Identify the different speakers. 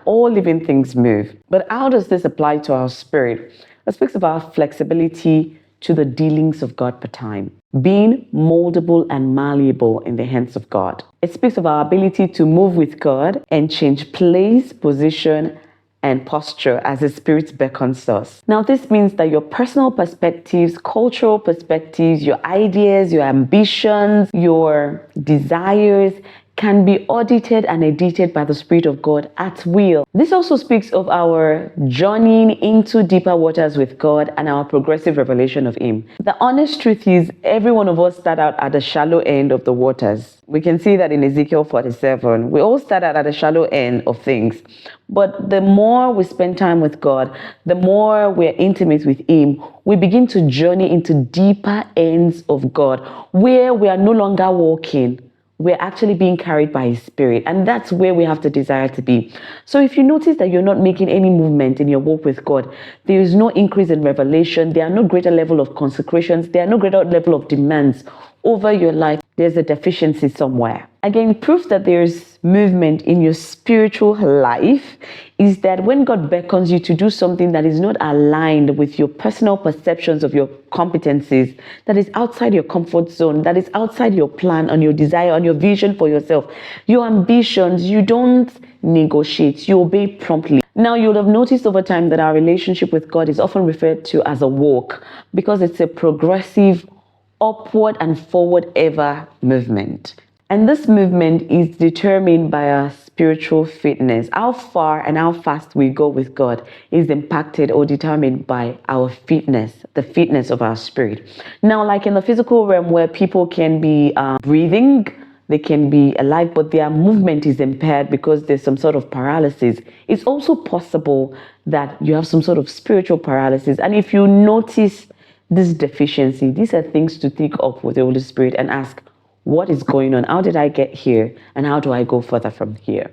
Speaker 1: all living things move. But how does this apply to our spirit? It speaks about flexibility to the dealings of God per time, being moldable and malleable in the hands of God. It speaks of our ability to move with God and change place, position, and posture as the Spirit beckons us. Now, this means that your personal perspectives, cultural perspectives, your ideas, your ambitions, your desires can be audited and edited by the Spirit of God at will. This also speaks of our journeying into deeper waters with God and our progressive revelation of Him. The honest truth is, every one of us start out at the shallow end of the waters. We can see that in Ezekiel 47. We all start out at the shallow end of things. But the more we spend time with God, the more we're intimate with Him, we begin to journey into deeper ends of God, where we are no longer walking. We're actually being carried by His Spirit. And that's where we have the desire to be. So if you notice that you're not making any movement in your walk with God, there is no increase in revelation, there are no greater level of consecrations, there are no greater level of demands over your life, there's a deficiency somewhere. Again, proof that there's movement in your spiritual life is that when God beckons you to do something that is not aligned with your personal perceptions of your competencies, that is outside your comfort zone, that is outside your plan, on your desire, on your vision for yourself, your ambitions, you don't negotiate, you obey promptly. Now, you'll have noticed over time that our relationship with God is often referred to as a walk because it's a progressive, upward and forward ever movement. And this movement is determined by our spiritual fitness. How far and how fast we go with God is impacted or determined by our fitness, the fitness of our spirit. Now, like in the physical realm where people can be breathing, they can be alive, but their movement is impaired because there's some sort of paralysis. It's also possible that you have some sort of spiritual paralysis. And if you notice this deficiency, these are things to think of with the Holy Spirit and ask, what is going on? How did I get here? And how do I go further from here?